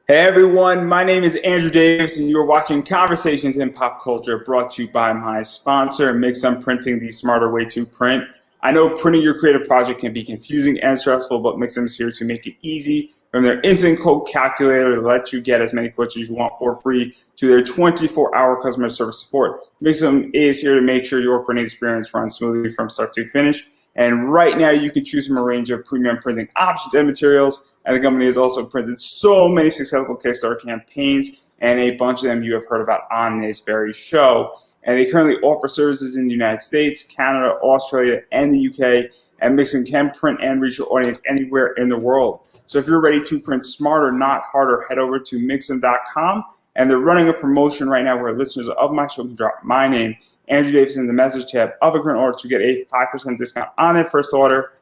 Hey everyone, my name is Andrew Davis and you're watching Conversations in Pop Culture, brought to you by my sponsor, Mixum Printing, the smarter way to print. I know printing your creative project can be confusing and stressful, but Mixum is here to make it easy. From their instant quote calculator to let you get as many quotes as you want for free, to their 24-hour customer service support. Mixum is here to make sure your printing experience runs smoothly from start to finish. And right now you can choose from a range of premium printing options and materials. And the company has also printed so many successful Kickstarter campaigns, and a bunch of them you have heard about on this very show. And they currently offer services in the United States, Canada, Australia, and the UK. And Mixum can print and reach your audience anywhere in the world. So if you're ready to print smarter, not harder, head over to Mixum.com. And they're running a promotion right now where listeners of my show can drop my name, Andrew Davis, in the message tab of a current order to get a 5% discount on their first order.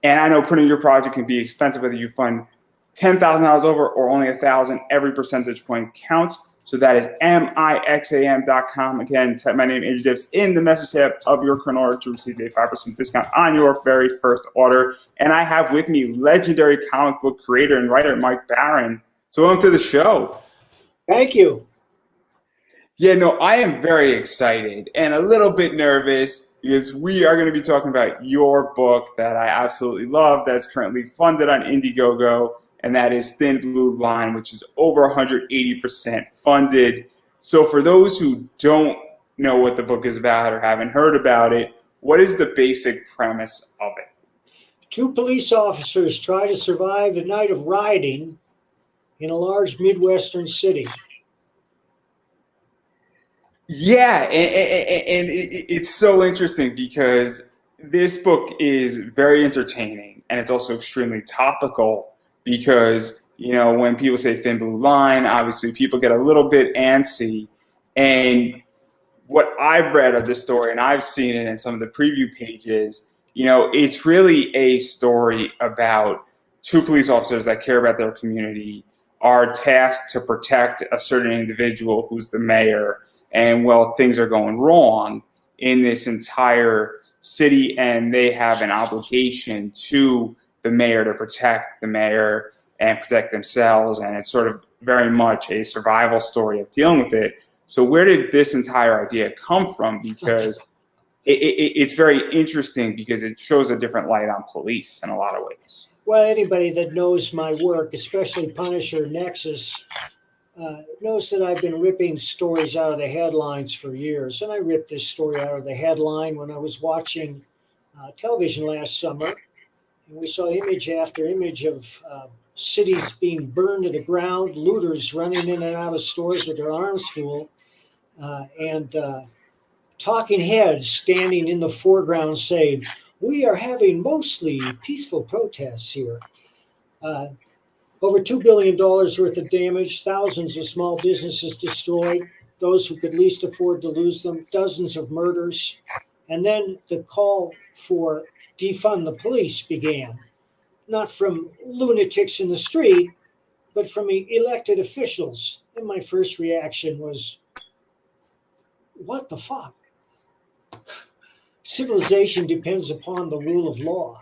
And I know printing your project can be expensive, whether you fund $10,000 over or only $1,000. Every percentage point counts. So that is Mixam.com. Again, type my name, Andrew Davis, in the message tab of your current order to receive a 5% discount on your very first order. And I have with me legendary comic book creator and writer Mike Barron. So welcome to the show. Thank you. Yeah, no, I am very excited and a little bit nervous because we are going to be talking about your book that I absolutely love that's currently funded on Indiegogo, and that is Thin Blue Line, which is over 180% funded. So for those who don't know what the book is about or haven't heard about it, what is the basic premise of it? Two police officers try to survive a night of rioting in a large Midwestern city. Yeah, and it's so interesting because this book is very entertaining and it's also extremely topical because, you know, when people say Thin Blue Line, obviously people get a little bit antsy. And what I've read of this story, and I've seen it in some of the preview pages, you know, it's really a story about two police officers that care about their community, are tasked to protect a certain individual who's the mayor. And well, things are going wrong in this entire city, and they have an obligation to the mayor to protect the mayor and protect themselves. And it's sort of very much a survival story of dealing with it. So where did this entire idea come from? Because it's very interesting because it shows a different light on police in a lot of ways. Well, anybody that knows my work, especially Punisher Nexus, knows that I've been ripping stories out of the headlines for years. And I ripped this story out of the headline when I was watching television last summer. And we saw image after image of cities being burned to the ground, looters running in and out of stores with their arms full, and talking heads standing in the foreground saying, "We are having mostly peaceful protests here." Over $2 billion worth of damage, thousands of small businesses destroyed, those who could least afford to lose them, dozens of murders. And then the call for defund the police began, not from lunatics in the street, but from elected officials. And my first reaction was, what the fuck? Civilization depends upon the rule of law.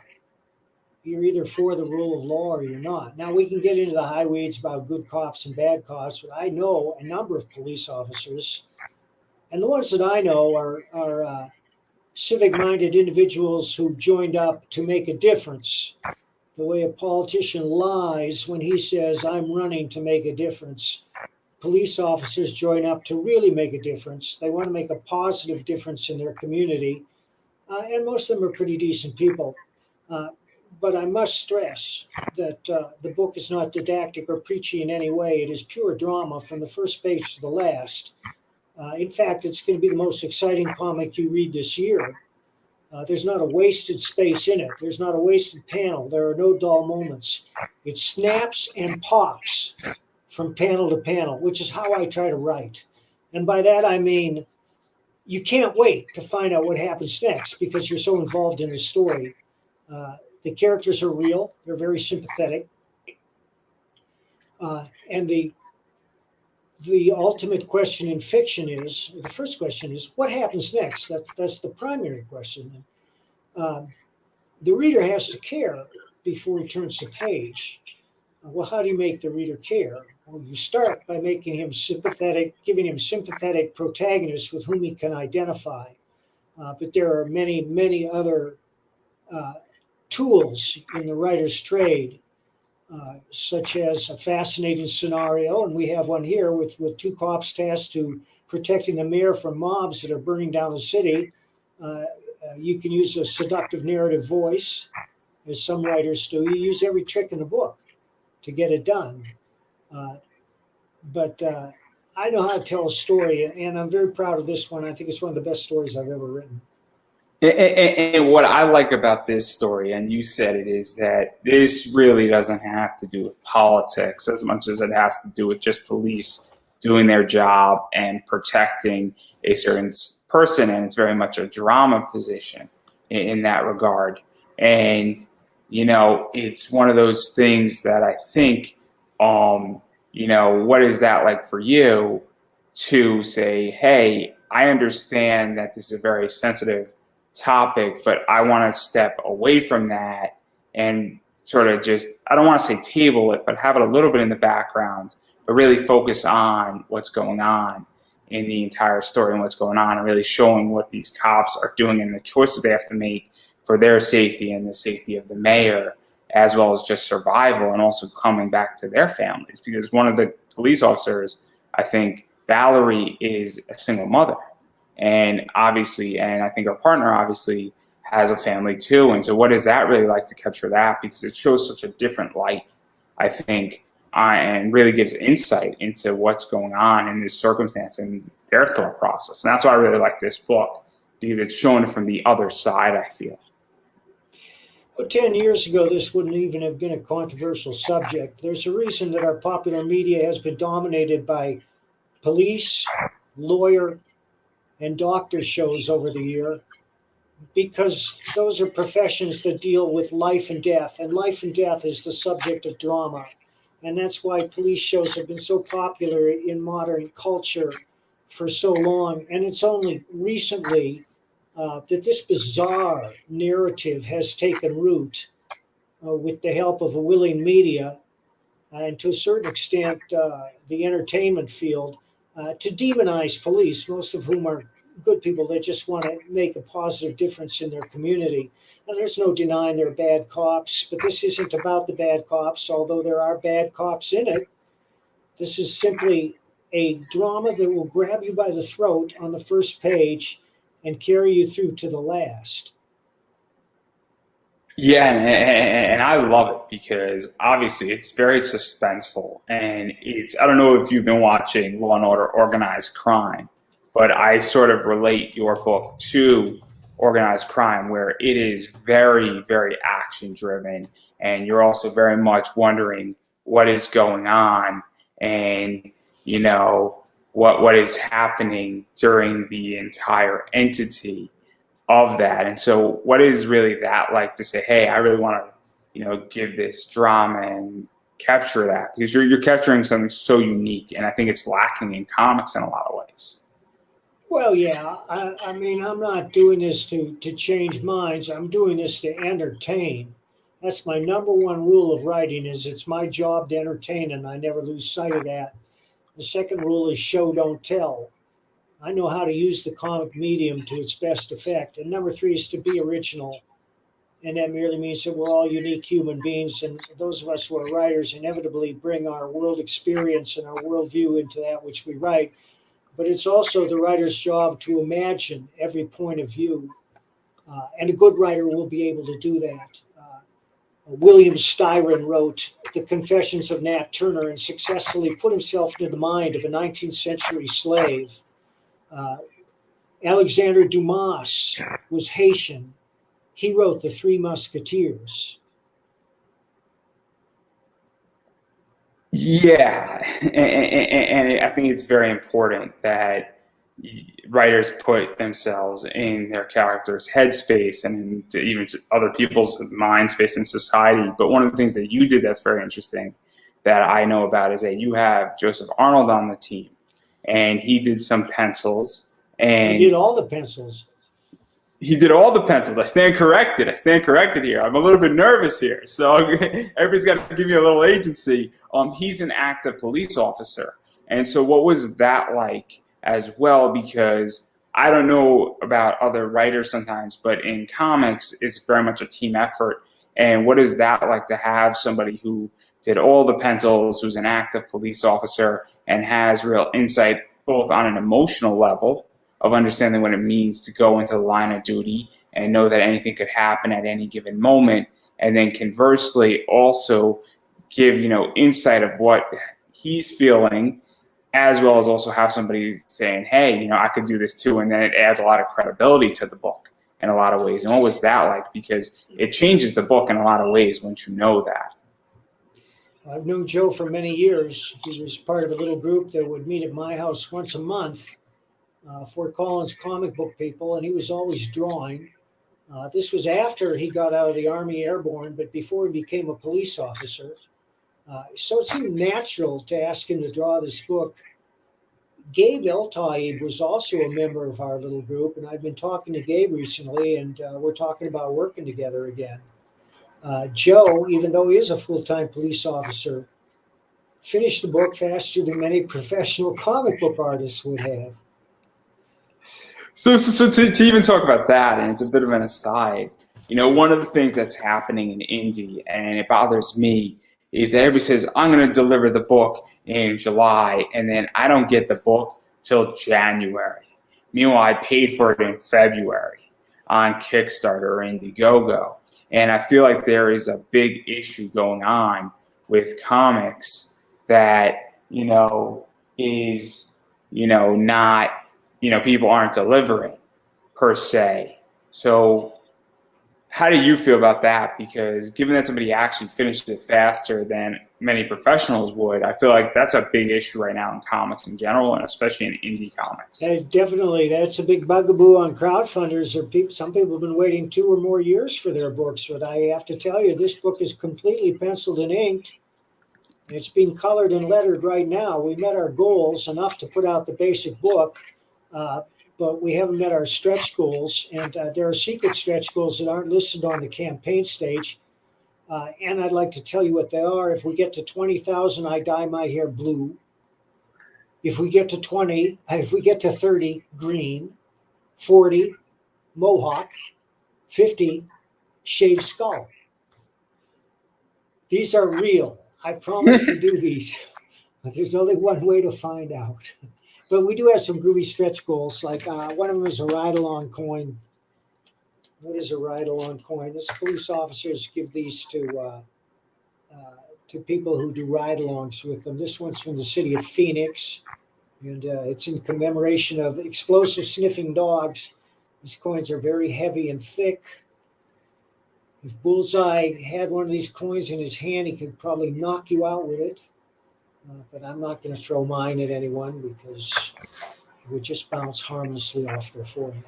You're either for the rule of law or you're not. Now, we can get into the high weeds about good cops and bad cops, but I know a number of police officers, and the ones that I know are civic-minded individuals who joined up to make a difference. The way a politician lies when he says, "I'm running to make a difference." Police officers join up to really make a difference. They want to make a positive difference in their community, and most of them are pretty decent people. But I must stress that the book is not didactic or preachy in any way. It is pure drama from the first page to the last. In fact, it's going to be the most exciting comic you read this year. There's not a wasted space in it. There's not a wasted panel. There are no dull moments. It snaps and pops from panel to panel, which is how I try to write. And by that, I mean, you can't wait to find out what happens next because you're so involved in the story. The characters are real. They're very sympathetic. And the ultimate question in fiction is, the first question is, what happens next? That's the primary question. The reader has to care before he turns the page. Well, how do you make the reader care? Well, you start by making him sympathetic, giving him sympathetic protagonists with whom he can identify. But there are many, many other uh, tools in the writer's trade, such as a fascinating scenario, and we have one here with two cops tasked to protecting the mayor from mobs that are burning down the city. You can use a seductive narrative voice, as some writers do. You use every trick in the book to get it done. Uh, but I know how to tell a story, and I'm very proud of this one. I think it's one of the best stories I've ever written. And what I like about this story, and you said it, is that this really doesn't have to do with politics as much as it has to do with just police doing their job and protecting a certain person. And it's very much a drama position in that regard. And, it's one of those things that I think, what is that like for you to say, hey, I understand that this is a very sensitive topic, but I want to step away from that and sort of just, I don't want to say table it, but have it a little bit in the background, but really focus on what's going on in the entire story and what's going on, and really showing what these cops are doing and the choices they have to make for their safety and the safety of the mayor, as well as just survival and also coming back to their families. Because one of the police officers, I think Valerie, is a single mother. And obviously, and I think our partner obviously has a family too. And so what is that really like to capture that? Because it shows such a different light, I think, and really gives insight into what's going on in this circumstance and their thought process. And that's why I really like this book, because it's showing it from the other side, I feel. Well, 10 years ago, this wouldn't even have been a controversial subject. There's a reason that our popular media has been dominated by police, lawyer, and doctor shows over the year, because those are professions that deal with life and death, and life and death is the subject of drama. And that's why police shows have been so popular in modern culture for so long. And it's only recently that this bizarre narrative has taken root with the help of a willing media, and to a certain extent, the entertainment field, to demonize police, most of whom are good people that just want to make a positive difference in their community. Now, there's no denying they're bad cops, but this isn't about the bad cops, although there are bad cops in it. This is simply a drama that will grab you by the throat on the first page and carry you through to the last. Yeah, and I love it because obviously it's very suspenseful, and I don't know if you've been watching Law and Order Organized Crime, but I sort of relate your book to organized crime, where it is very, very action driven, and you're also very much wondering what is going on, and what is happening during the entire entity of that. And so what is really that like to say, hey, I really want to, give this drama and capture that, because you're capturing something so unique, and I think it's lacking in comics in a lot of ways. Well, yeah, I mean, I'm not doing this to change minds. I'm doing this to entertain. That's my number one rule of writing, is it's my job to entertain, and I never lose sight of that. The second rule is show, don't tell. I know how to use the comic medium to its best effect. And number three is to be original. And that merely means that we're all unique human beings. And those of us who are writers inevitably bring our world experience and our worldview into that which we write. But it's also the writer's job to imagine every point of view. And a good writer will be able to do that. William Styron wrote The Confessions of Nat Turner and successfully put himself into the mind of a 19th century slave. Alexandre Dumas was Haitian. He wrote The Three Musketeers. Yeah, and I think it's very important that writers put themselves in their characters' headspace and even other people's mind space in society. But one of the things that you did that's very interesting that I know about is that you have Joseph Arnold on the team, and he did some pencils. He And did all the pencils. He did all the pencils. I stand corrected here. I'm a little bit nervous here. So everybody's got to give me a little agency. He's an active police officer. And so what was that like as well? Because I don't know about other writers sometimes, but in comics, it's very much a team effort. And what is that like to have somebody who did all the pencils, who's an active police officer, and has real insight both on an emotional level of understanding what it means to go into the line of duty and know that anything could happen at any given moment, and then conversely also give, insight of what he's feeling, as well as also have somebody saying, hey, I could do this too, and then it adds a lot of credibility to the book in a lot of ways. And what was that like? Because it changes the book in a lot of ways once you know that. I've known Joe for many years. He was part of a little group that would meet at my house once a month, Fort Collins comic book people, and he was always drawing. This was after he got out of the Army Airborne, but before he became a police officer. So it seemed natural to ask him to draw this book. Gabe El-Taib was also a member of our little group, and I've been talking to Gabe recently, and we're talking about working together again. Joe, even though he is a full-time police officer, finished the book faster than many professional comic book artists would have. So to even talk about that, and it's a bit of an aside, one of the things that's happening in indie, and it bothers me, is that everybody says, I'm going to deliver the book in July, and then I don't get the book till January. Meanwhile, I paid for it in February on Kickstarter or Indiegogo. And I feel like there is a big issue going on with comics that, is, not, people aren't delivering per se. So how do you feel about that? Because given that somebody actually finished it faster than many professionals would, I feel like that's a big issue right now in comics in general, and especially in indie comics. Definitely. That's a big bugaboo on crowdfunders. Some people have been waiting 2 or more years for their books, but I have to tell you, this book is completely penciled and inked. It's being colored and lettered right now. We met our goals enough to put out the basic book, but we haven't met our stretch goals, and there are secret stretch goals that aren't listed on the campaign stage. And I'd like to tell you what they are. If we get to 20,000, I dye my hair blue. If we get to 30, green. 40, mohawk. 50, shaved skull. These are real. I promise to do these, but there's only one way to find out. But we do have some groovy stretch goals. Like one of them is a ride-along coin. What is a ride-along coin? This police officers give these to people who do ride-alongs with them. This one's from the city of Phoenix, and it's in commemoration of explosive sniffing dogs. These coins are very heavy and thick. If Bullseye had one of these coins in his hand, he could probably knock you out with it. But I'm not going to throw mine at anyone because it would just bounce harmlessly off their forehead.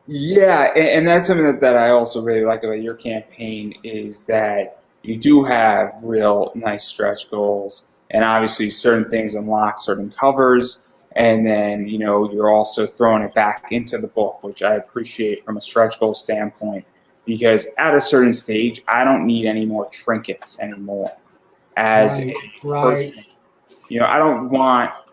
Yeah, and that's something that I also really like about your campaign is that you do have real nice stretch goals, and obviously certain things unlock certain covers, and then you're also throwing it back into the book, which I appreciate from a stretch goal standpoint, because at a certain stage, I don't need any more trinkets anymore. As a person,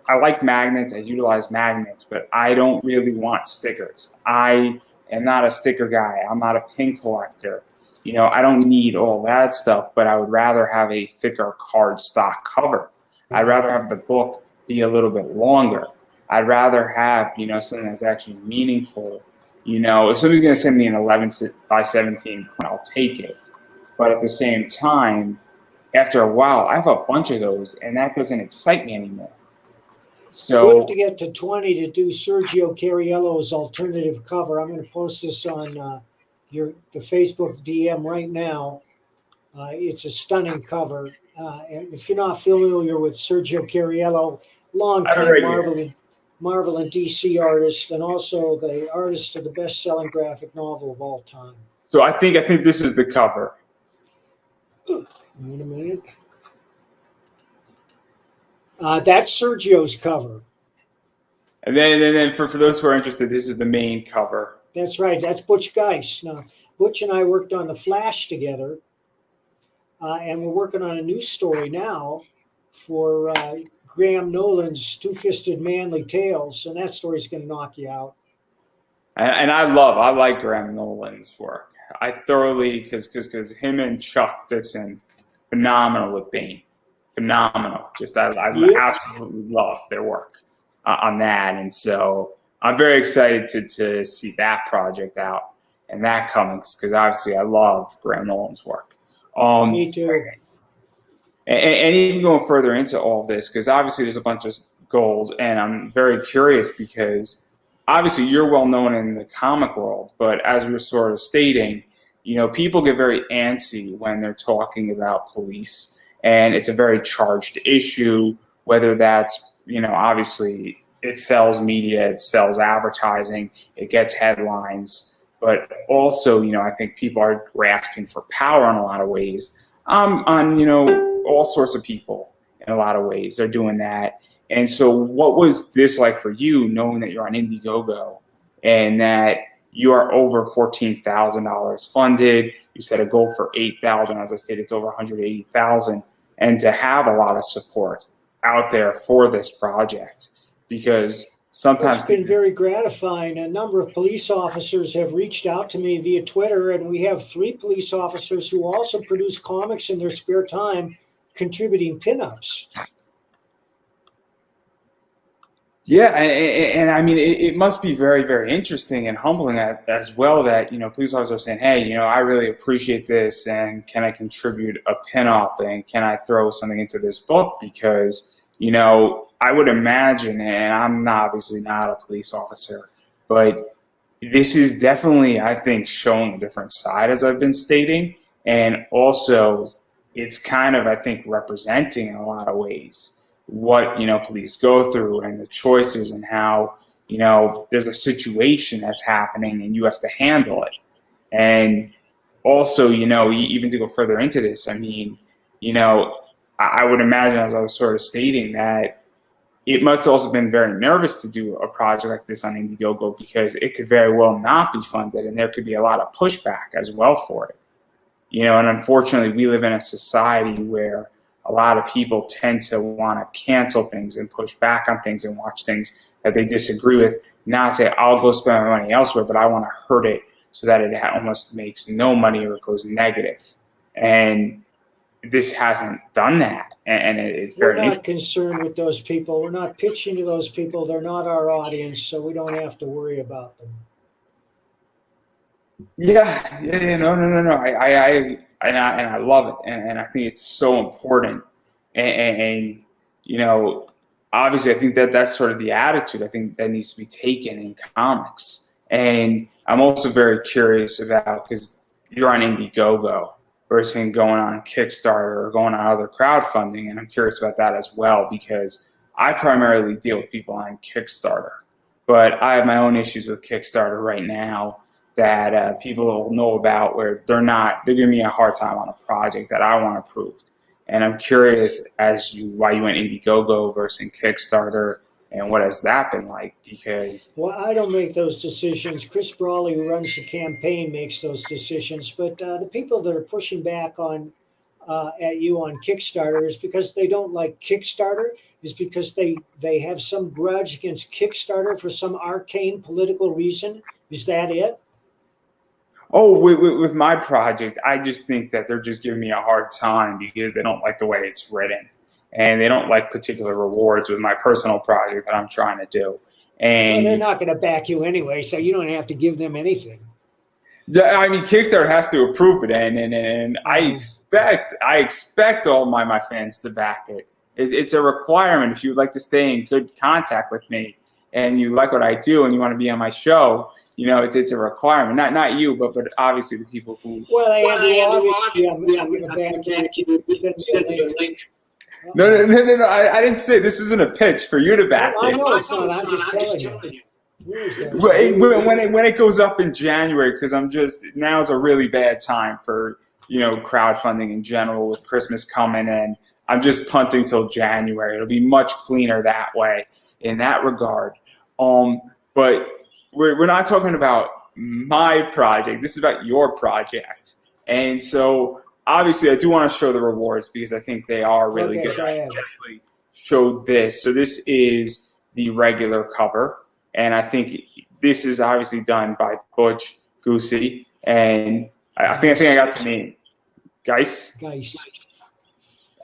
I like magnets, I utilize magnets, but I don't really want stickers. I am not a sticker guy. I'm not a pin collector. I don't need all that stuff, but I would rather have a thicker cardstock cover. I'd rather have the book be a little bit longer. I'd rather have, something that's actually meaningful. If somebody's going to send me an 11 by 17 print, I'll take it. But at the same time, after a while, I have a bunch of those, and that doesn't excite me anymore. So we have to get to 20 to do Sergio Cariello's alternative cover. I'm going to post this on the Facebook DM right now. It's a stunning cover. And if you're not familiar with Sergio Cariello, longtime Marvel and DC artist, and also the artist of the best-selling graphic novel of all time. So I think this is the cover. Wait a minute. That's Sergio's cover. And then for those who are interested, this is the main cover. That's right. That's Butch Geist. Now, Butch and I worked on The Flash together, and we're working on a new story now for Graham Nolan's Two-Fisted Manly Tales, and that story's going to knock you out. And I like Graham Nolan's work. I thoroughly, because him and Chuck Dixon, phenomenal with Bane. Phenomenal. Just I Yep. absolutely love their work on that. And so I'm very excited to see that project out and that coming, because obviously I love Graham Nolan's work. Me too. And even going further into all of this, because obviously there's a bunch of goals, and I'm very curious because obviously you're well known in the comic world, but as we were sort of stating, people get very antsy when they're talking about police, and it's a very charged issue, whether that's, obviously it sells media, it sells advertising, it gets headlines, but also, I think people are grasping for power in a lot of ways. On all sorts of people in a lot of ways. They're doing that. And so what was this like for you, knowing that you're on Indiegogo and that you are over $14,000 funded? You set a goal for $8,000. As I stated, it's over $180,000. And to have a lot of support out there for this project, because sometimes it's been very gratifying. A number of police officers have reached out to me via Twitter, and we have 3 police officers who also produce comics in their spare time, contributing pinups. Yeah, and I mean, it must be very, very interesting and humbling as well that, police officers are saying, hey, I really appreciate this, and can I contribute a pinup, and can I throw something into this book? Because, I would imagine, and I'm obviously not a police officer, but this is definitely, I think, showing a different side, as I've been stating, and also it's kind of, I think, representing in a lot of ways what police go through and the choices, and how there's a situation that's happening and you have to handle it. And also, even to go further into this, I mean, I would imagine, as I was sort of stating, that it must have also been very nervous to do a project like this on Indiegogo, because it could very well not be funded, and there could be a lot of pushback as well for it. And unfortunately, we live in a society where a lot of people tend to want to cancel things and push back on things and watch things that they disagree with, not say, I'll go spend my money elsewhere, but I want to hurt it so that it almost makes no money or it goes negative. And this hasn't done that. And it's very We're not concerned with those people. We're not pitching to those people. They're not our audience, so we don't have to worry about them. Yeah, no. I love it, and I think it's so important. And obviously, I think that's sort of the attitude I think that needs to be taken in comics. And I'm also very curious about, because you're on Indiegogo versus going on Kickstarter or going on other crowdfunding, and I'm curious about that as well, because I primarily deal with people on Kickstarter, but I have my own issues with Kickstarter right now that people know about, where they're giving me a hard time on a project that I want approved. And I'm curious why you went Indiegogo versus Kickstarter, and what has that been like? Because I don't make those decisions. Chris Brawley, who runs the campaign, makes those decisions. But the people that are pushing back at you on Kickstarter is because they don't like Kickstarter, is because they have some grudge against Kickstarter for some arcane political reason. Is that it? Oh, with my project, I just think that they're just giving me a hard time because they don't like the way it's written, and they don't like particular rewards with my personal project that I'm trying to do. And they're not going to back you anyway, so you don't have to give them anything. Yeah, I mean, Kickstarter has to approve it, and I expect all my fans to back it. It's a requirement. If you would like to stay in good contact with me, and you like what I do, and you want to be on my show, it's a requirement. Not you, but obviously the people who. Well, obviously, I'm going to back you. No. I didn't say this isn't a pitch for you to back it. I know it's not. I'm just telling you. When it goes up in January, because now's a really bad time for crowdfunding in general with Christmas coming, and I'm just punting till January. It'll be much cleaner that way in that regard. But we're not talking about my project. This is about your project. And so obviously I do want to show the rewards because I think they are really good. I definitely showed this. So this is the regular cover. And I think this is obviously done by Butch Goosey. And I think I got the name. Geis?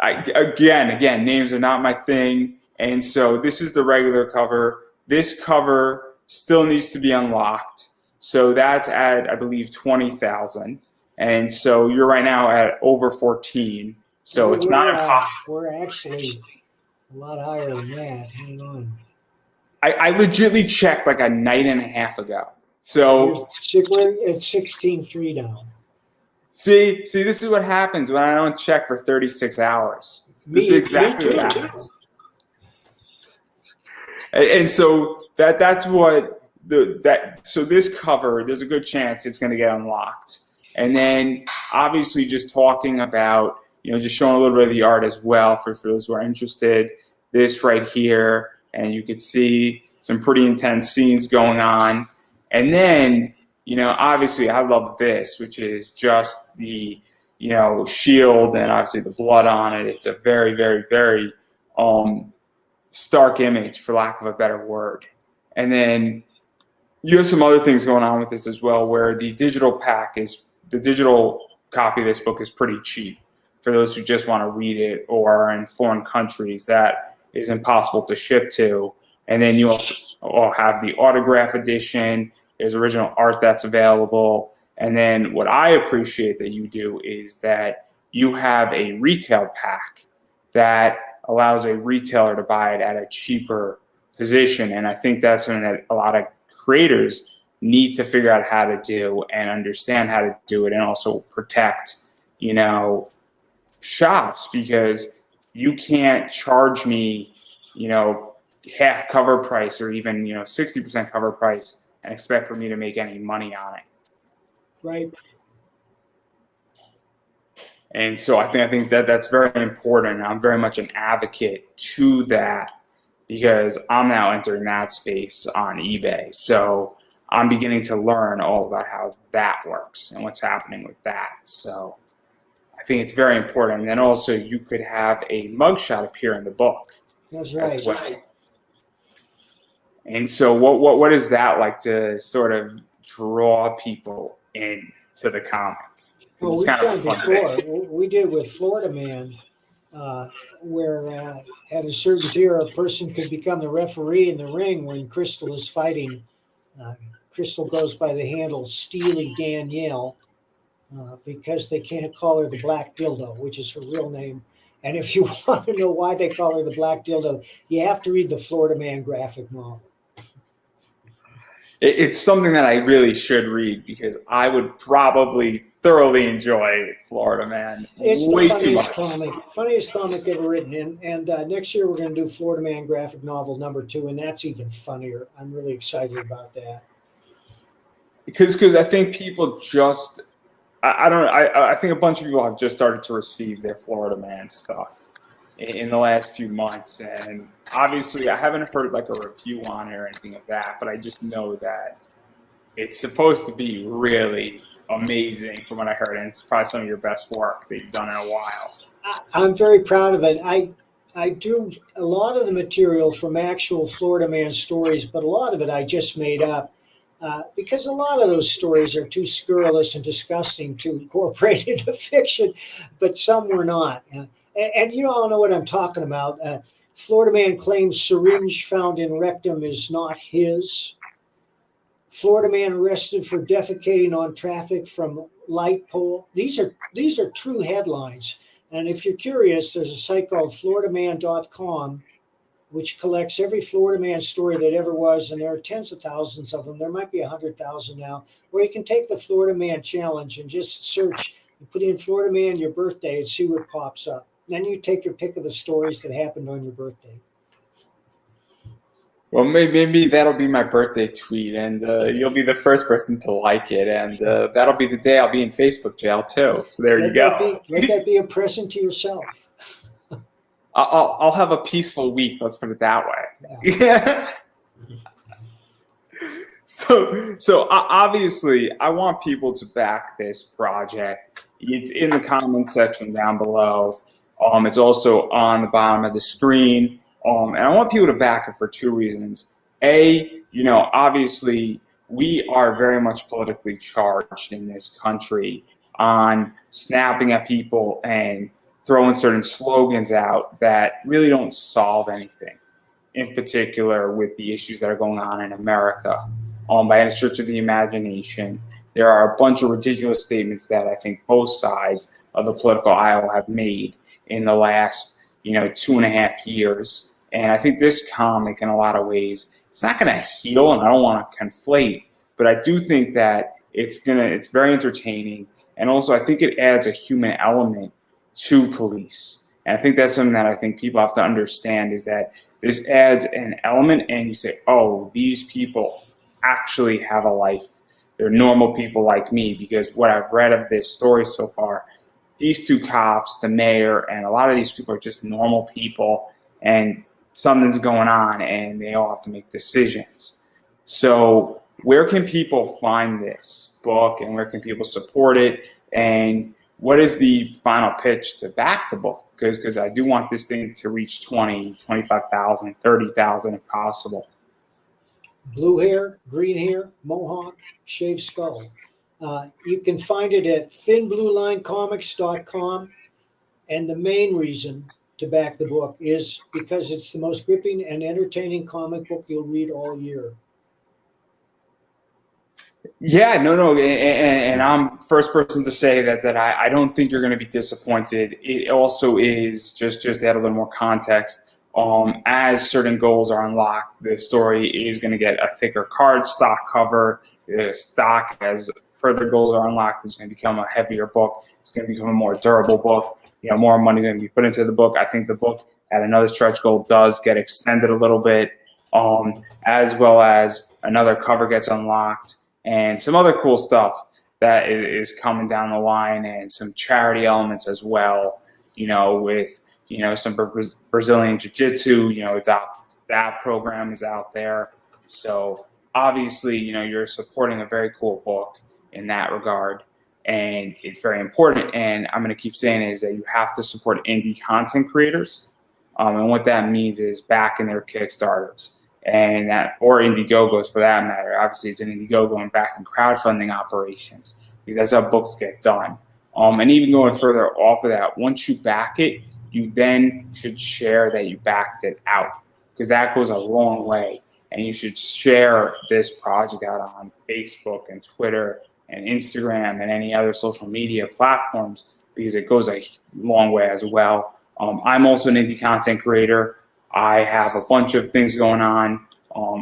Again, names are not my thing. And so this is the regular cover. This cover still needs to be unlocked. So that's at, I believe, 20,000. And so you're right now at over 14. So it's not impossible. We're actually a lot higher than that. Hang on. I legitimately checked like a night and a half ago. So we're at 16.3 now. See, this is what happens when I don't check for 36 hours. This is exactly what happens. And so that's what so this cover, there's a good chance it's going to get unlocked. And then obviously just talking about, just showing a little bit of the art as well for those who are interested. This right here, and you could see some pretty intense scenes going on. And then, obviously I love this, which is just the, shield and obviously the blood on it. It's a very, very, very stark image, for lack of a better word. And then you have some other things going on with this as well, where the digital copy of this book is pretty cheap for those who just want to read it or are in foreign countries that is impossible to ship to. And then you also have the autograph edition. There's original art that's available. And then what I appreciate that you do is that you have a retail pack that allows a retailer to buy it at a cheaper position. And I think that's something that a lot of creators need to figure out how to do and understand how to do it, and also protect, shops, because you can't charge me, half cover price or even, 60% cover price and expect for me to make any money on it. Right. And so I think that's very important. I'm very much an advocate to that because I'm now entering that space on eBay. So I'm beginning to learn all about how that works and what's happening with that. So I think it's very important. And then also you could have a mugshot appear in the book. That's right. As well. And so what is that like to sort of draw people into the comic? Well, we've done before. We did with Florida Man, where at a certain tier, a person could become the referee in the ring when Crystal is fighting. Crystal goes by the handle Steely Danielle because they can't call her the Black Dildo, which is her real name. And if you want to know why they call her the Black Dildo, you have to read the Florida Man graphic novel. It's something that I really should read because I would probably thoroughly enjoy Florida Man. It's way the funniest comic ever written. And next year we're going to do Florida Man graphic novel #2, and that's even funnier. I'm really excited about that. Because I think people just, I think a bunch of people have just started to receive their Florida Man stuff in the last few months, and obviously I haven't heard like a review on it or anything of that, but I just know that it's supposed to be really amazing from what I heard, and it's probably some of your best work that you've done in a while. I'm very proud of it. I do a lot of the material from actual Florida Man stories, but a lot of it I just made up because a lot of those stories are too scurrilous and disgusting to incorporate into fiction, but some were not. And you all know what I'm talking about. Florida Man claims syringe found in rectum is not his. Florida Man arrested for defecating on traffic from light pole. These are true headlines. And if you're curious, there's a site called floridaman.com, which collects every Florida Man story that ever was, and there are tens of thousands of them. There might be 100,000 now, where you can take the Florida Man challenge and just search and put in Florida Man your birthday and see what pops up. Then you take your pick of the stories that happened on your birthday. Well, maybe that'll be my birthday tweet, and you'll be the first person to like it, and that'll be the day I'll be in Facebook jail too. So there you go. Let that be a present to yourself. I'll have a peaceful week. Let's put it that way. Yeah. Obviously, I want people to back this project. It's in the comments section down below. It's also on the bottom of the screen. And I want people to back it for two reasons. A, obviously, we are very much politically charged in this country on snapping at people and throwing certain slogans out that really don't solve anything, in particular with the issues that are going on in America. By any stretch of the imagination, there are a bunch of ridiculous statements that I think both sides of the political aisle have made in the last, 2.5 years. And I think this comic, in a lot of ways, it's not going to heal, and I don't want to conflate, but I do think that it's very entertaining, and also I think it adds a human element to police. And I think that's something that I think people have to understand, is that this adds an element, and you say, oh, these people actually have a life. They're normal people like me, because what I've read of this story so far, these two cops, the mayor, and a lot of these people are just normal people, and something's going on, and they all have to make decisions. So where can people find this book, and where can people support it, and what is the final pitch to back the book? Because I do want this thing to reach 20, 25,000, 30,000 if possible. Blue hair, green hair, mohawk, shaved skull. You can find it at thinbluelinecomics.com. And the main reason to back the book is because it's the most gripping and entertaining comic book you'll read all year. Yeah, no, and I'm first person to say that I don't think you're going to be disappointed. It also is, just to add a little more context, as certain goals are unlocked, the story is going to get a thicker cardstock cover. The stock, as further goals are unlocked, is going to become a heavier book. It's going to become a more durable book. More money is going to be put into the book. I think the book at another stretch goal does get extended a little bit, as well as another cover gets unlocked, and some other cool stuff that is coming down the line, and some charity elements as well, with, some Brazilian Jiu-Jitsu, that program is out there. So obviously, you're supporting a very cool book in that regard, and it's very important. And I'm going to keep saying is that you have to support indie content creators. And what that means is backing their Kickstarters, and that, or Indiegogos for that matter. Obviously, it's an Indiegogo and backing crowdfunding operations, because that's how books get done. And even going further off of that, once you back it, you then should share that you backed it out, because that goes a long way. And you should share this project out on Facebook and Twitter and Instagram and any other social media platforms, because it goes a long way as well. I'm also an indie content creator. I have a bunch of things going on.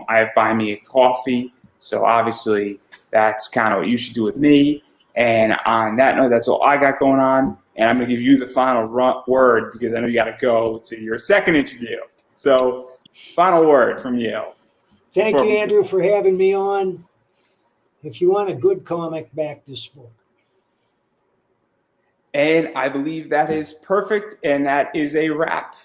I have Buy Me a Coffee. So obviously that's kind of what you should do with me. And on that note, that's all I got going on. And I'm going to give you the final word, because I know you got to go to your second interview. So final word from you. Thank you, Andrew, for having me on. If you want a good comic, back this book. And I believe that is perfect, and that is a wrap.